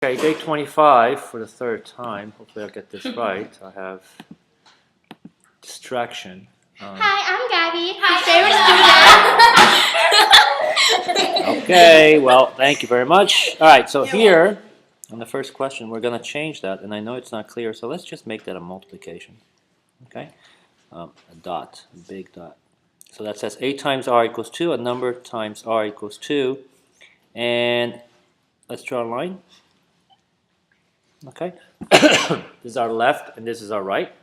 Okay, day 25 for the third time. Hopefully I'll get this right. I have distraction. Hi, I'm Gabby. His favorite student. Okay, well, thank you very much. All right, so here on the first question, we're going to change that, and I know it's not clear, so let's just make that a multiplication. Okay, a dot, a big dot. So that says 8 times r equals 2, a number times r equals 2, and let's draw a line. Okay, this is our left and this is our right.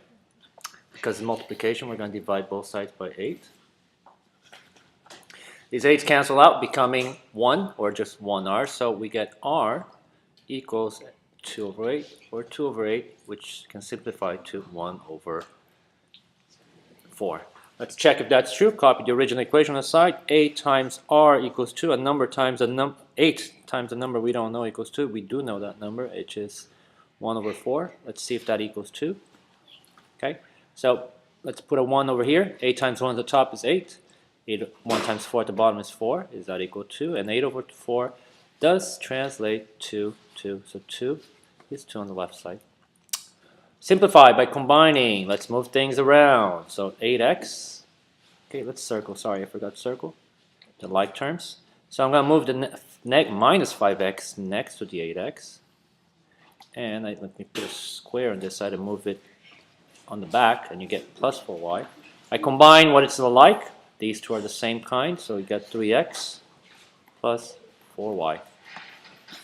Because of multiplication, we're going to divide both sides by 8. These 8's cancel out, becoming 1 or just 1r. So we get r equals 2 over 8 or 2 over 8, which can simplify to 1 over 4. Let's check if that's true. Copy the original equation on the side. 8 times r equals 2. A number times a number. 8 times a number we don't know equals 2. We do know that number, which is 1 over 4. Let's see if that equals 2. Okay, so let's put a 1 over here. 8 times 1 at the top is 8. 1 times 4 at the bottom is 4. Is that equal to 2? And 8 over 4 does translate to 2. So 2 is 2 on the left side. Simplify by combining. Let's move things around. So 8x. Okay, let's circle. Sorry, I forgot to circle. The like terms. So I'm going to move the minus 5x next to the 8x. And let me put a square on this side and move it on the back, and you get plus 4y. I combine what it's like. These two are the same kind, so we get 3x plus 4y.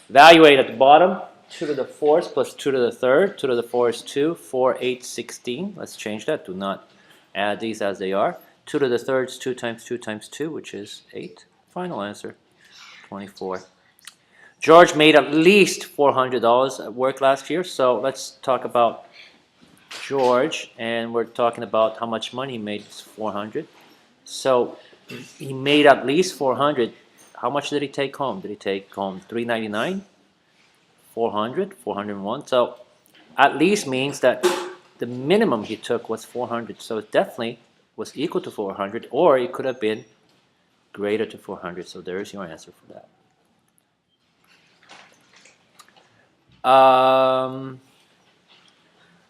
Evaluate at the bottom. 2 to the 4th plus 2 to the 3rd. 2 to the 4 is 2. 4, 8, 16. Let's change that. Do not add these as they are. 2 to the 3rd is 2 times 2 times 2, which is 8. Final answer, 24. George made at least $400 at work last year, so let's talk about George, and we're talking about how much money he made. It's 400. So he made at least 400. How much did he take home? Did he take home $399? 400, 401. So at least means that the minimum he took was 400. So it definitely was equal to 400, or it could have been greater to 400. So there's your answer for that.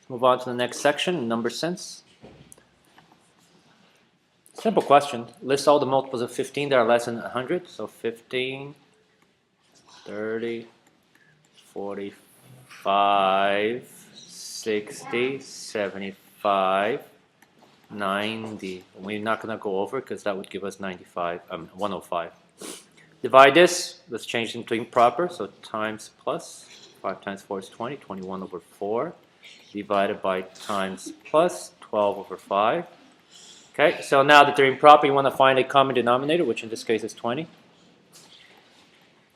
Move on to the next section, number sense. Simple question. List all the multiples of 15 that are less than 100. So 15, 30, 45, 60, 75, 90. We're not going to go over because that would give us 105. Divide this. Let's change it into improper. So times plus. 5 times 4 is 20. 21 over 4. Divided by times plus 12 over 5. Okay, so now that they're improper, you want to find a common denominator, which in this case is 20.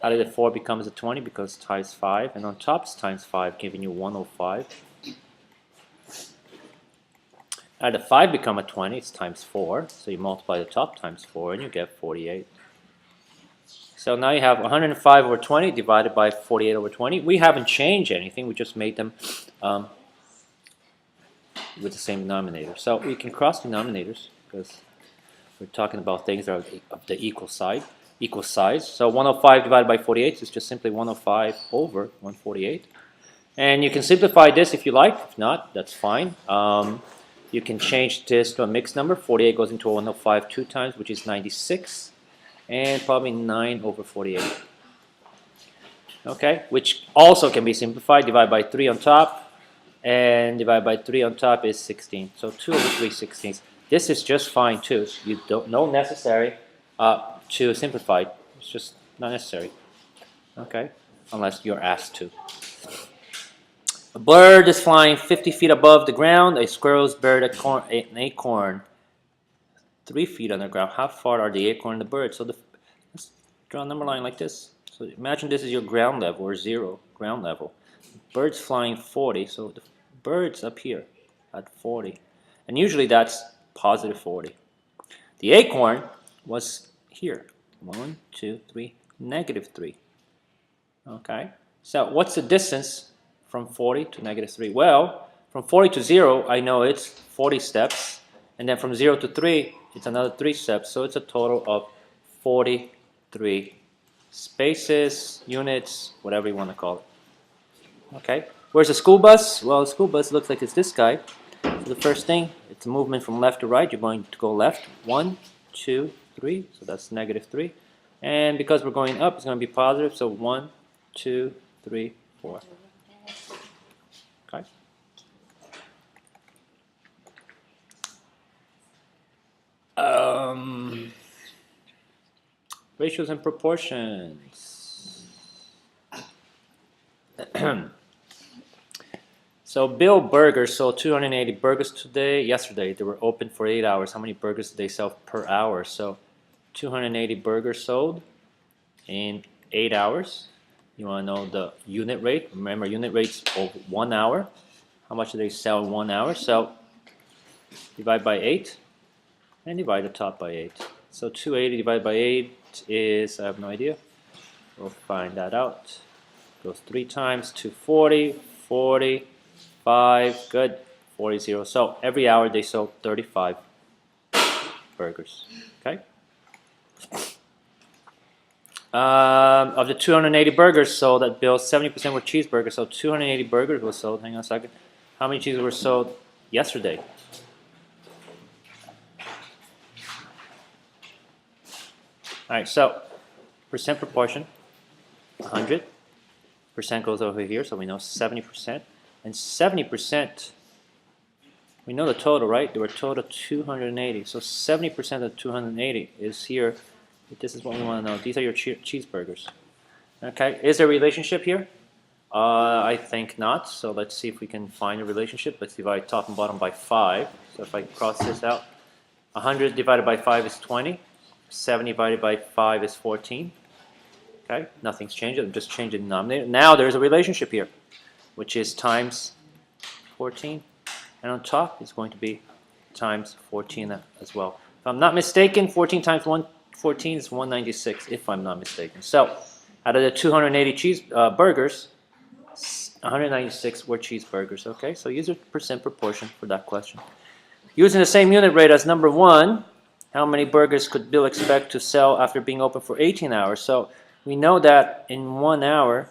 How did the 4 becomes a 20? Because times 5, and on top is times 5, giving you 105. How did the 5 become a 20? It's times 4, so you multiply the top times 4, and you get 48. So now you have 105 over 20 divided by 48 over 20. We haven't changed anything, we just made them with the same denominator. So we can cross denominators because we're talking about things that are of the equal size. So 105 divided by 48 is just simply 105 over 148. And you can simplify this if you like. If not, that's fine. You can change this to a mixed number. 48 goes into 105 2 times, which is 96. And probably 9 over 48. Okay, which also can be simplified. Divide by 3 on top. And divide by 3 on top is 16. So 2 over 3 16ths. This is just fine too. You don't know necessary to simplify. It's just not necessary. Okay, unless you're asked to. A bird is flying 50 feet above the ground. A squirrel's buried an acorn 3 feet underground. How far are the acorn and the bird? So let's draw a number line like this. So imagine this is your ground level or 0 ground level. Bird's flying 40, so the bird's up here at 40. And usually that's positive 40. The acorn was here. 1, 2, 3, negative 3. Okay, so what's the distance from 40 to negative 3? Well, from 40 to 0, I know it's 40 steps. And then from 0 to 3, it's another 3 steps. So it's a total of 43 spaces, units, whatever you want to call it. Okay, where's the school bus? Well, the school bus looks like it's this guy. So the first thing, it's a movement from left to right. You're going to go left. 1, 2, 3. So that's -3. And because we're going up, it's going to be positive. So 1, 2, 3, 4. Okay. Ratios and proportions. So Bill Burger sold 280 burgers yesterday. They were open for 8 hours. How many burgers did they sell per hour? So 280 burgers sold in 8 hours. You want to know the unit rate. Remember, unit rate's over 1 hour. How much do they sell in 1 hour? So divide by 8 and divide the top by 8. So 280 divided by 8 is, I have no idea. We'll find that out. Goes 3 times, 240, 40, 5, good, 40. So every hour they sold 35 burgers. Okay. Of the 280 burgers sold at Bill's, 70% were cheeseburgers. So 280 burgers were sold. Hang on a second. How many cheeses were sold yesterday? All right. So percent proportion, 100. Percent goes over here, so we know 70%. And 70%, we know the total, right? There were total 280. So 70% of 280 is here. This is what we want to know. These are your cheeseburgers. Okay, is there a relationship here? I think not. So let's see if we can find a relationship. Let's divide top and bottom by 5. So if I cross this out, 100 divided by 5 is 20. 70 divided by 5 is 14. Okay, nothing's changed. I'm just changing the denominator. Now there's a relationship here, which is times 14. And on top is going to be times 14 as well. If I'm not mistaken, 14 times 114 is 196, if I'm not mistaken. So out of the 280 burgers, 196 were cheeseburgers. Okay, so use a percent proportion for that question. Using the same unit rate as number 1, how many burgers could Bill expect to sell after being open for 18 hours? So we know that in 1 hour,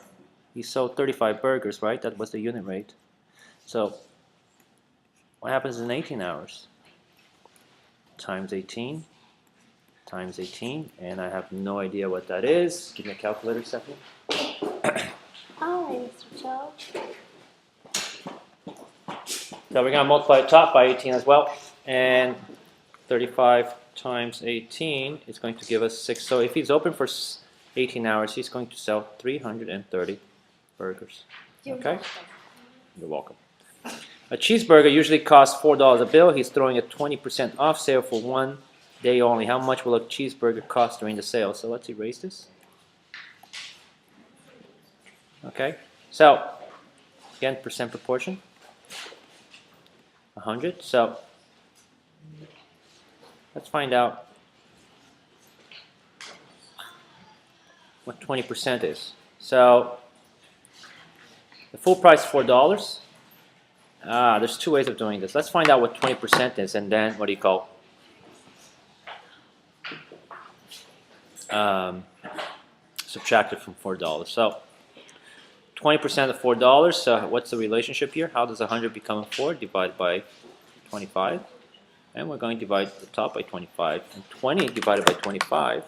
he sold 35 burgers, right? That was the unit rate. So what happens in 18 hours? Times 18, times 18, and I have no idea what that is. Give me a calculator, Stephanie. Oh, Mr. Joe. So we're going to multiply the top by 18 as well. And 35 times 18 is going to give us 6. So if he's open for 18 hours, he's going to sell 330 burgers. Okay? You're welcome. A cheeseburger usually costs $4 a bill. He's throwing a 20% off sale for 1 day only. How much will a cheeseburger cost during the sale? So let's erase this. Okay, so again, percent proportion, 100. So let's find out what 20% is. So the full price is $4. There's 2 ways of doing this. Let's find out what 20% is, and then what do you call subtract it from $4. So 20% of $4. So what's the relationship here? How does 100 become 4? Divided by 25, and we're going to divide the top by 25, and 20 divided by 25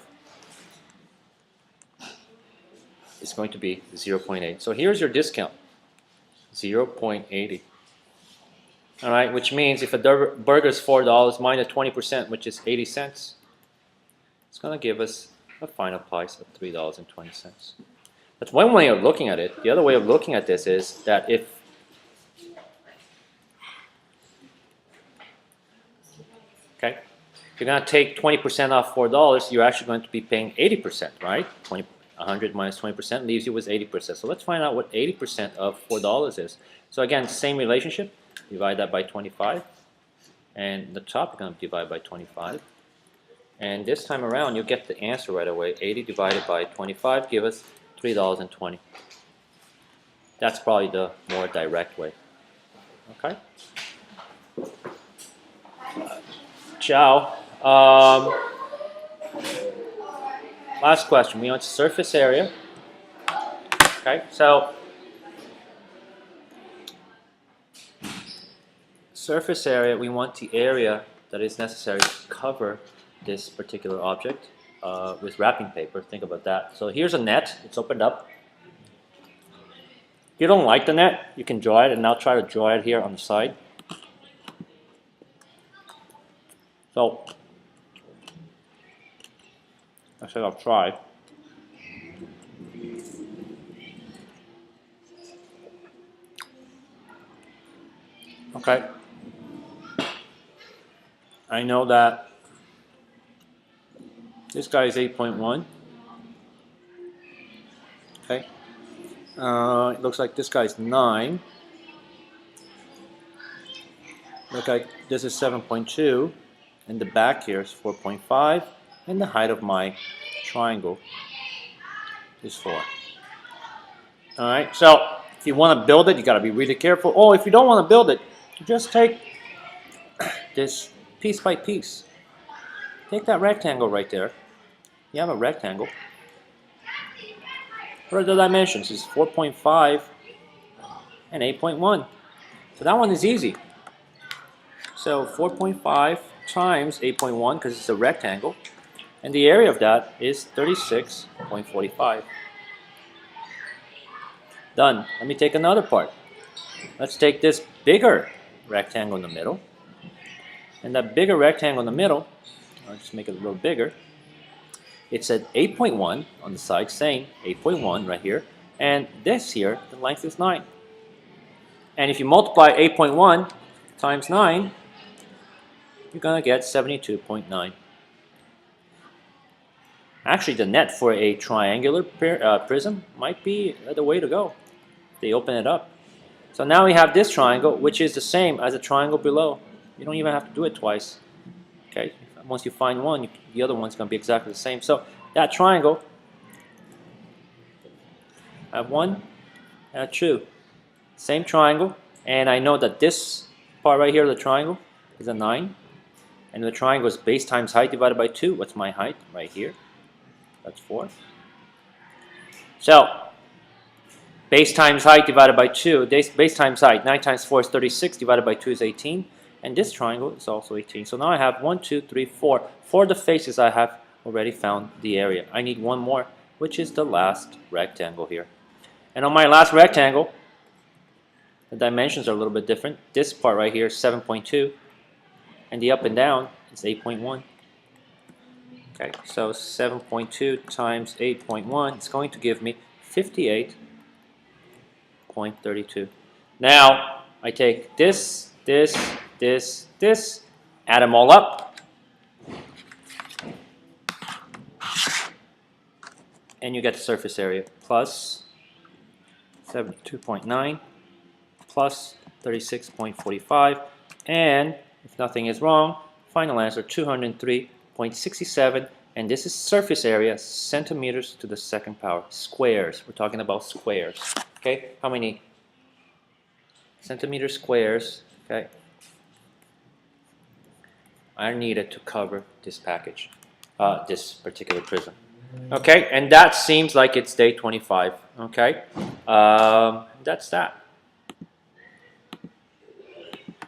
is going to be 0.8. So here's your discount, 0.80. All right, which means if a burger is $4 minus 20%, which is 80 cents, it's going to give us a final price of $3.20. That's one way of looking at it. The other way of looking at this is that if you're going to take 20% off $4, you're actually going to be paying 80%, right? 100 minus 20% leaves you with 80%. So let's find out what 80% of $4 is. So again, same relationship. Divide that by 25. And the top, you're going to divide by 25. And this time around, you'll get the answer right away. 80 divided by 25 give us $3.20. That's probably the more direct way. Okay? Ciao. Last question. We want surface area. Okay, so surface area, we want the area that is necessary to cover this particular object with wrapping paper. Think about that. So here's a net. It's opened up. If you don't like the net, you can draw it, and I'll try to draw it here on the side. So I said I'll try. Okay. I know that this guy is 8.1. Okay. It looks like this guy's 9. Look like this is 7.2. And the back here is 4.5. And the height of my triangle is 4. Alright, so if you want to build it, you got to be really careful. Oh, if you don't want to build it, just take this piece by piece. Take that rectangle right there. You have a rectangle. What are the dimensions? It's 4.5 and 8.1. So that one is easy. So 4.5 times 8.1, because it's a rectangle, and the area of that is 36.45. Done. Let me take another part. Let's take this bigger rectangle in the middle. And that bigger rectangle in the middle, I'll just make it a little bigger. It's at 8.1 on the side, same 8.1 right here. And this here, the length is 9. And if you multiply 8.1 times 9, you're going to get 72.9. Actually, the net for a triangular prism might be the way to go. They open it up. So now we have this triangle, which is the same as the triangle below. You don't even have to do it twice. Okay, once you find one, the other one's going to be exactly the same. So that triangle, I have 1, I have 2. Same triangle, and I know that this part right here of the triangle is a 9. And the triangle is base times height divided by 2. What's my height? Right here. That's 4. So, base times height divided by 2. Base times height. 9 times 4 is 36. Divided by 2 is 18. And this triangle is also 18. So now I have 1, 2, 3, 4. For the faces, I have already found the area. I need one more, which is the last rectangle here. And on my last rectangle, the dimensions are a little bit different. This part right here is 7.2. And the up and down is 8.1. Okay, so 7.2 times 8.1 is going to give me 58.32. Now, I take this, this, add them all up, and you get the surface area plus 72.9 plus 36.45, and if nothing is wrong, final answer 203.67, and this is surface area, centimeters to the second power, squares. We're talking about squares. Okay, how many centimeter squares, okay, are needed to cover this package, this particular prism. Okay, and that seems like it's day 25. Okay, that's that.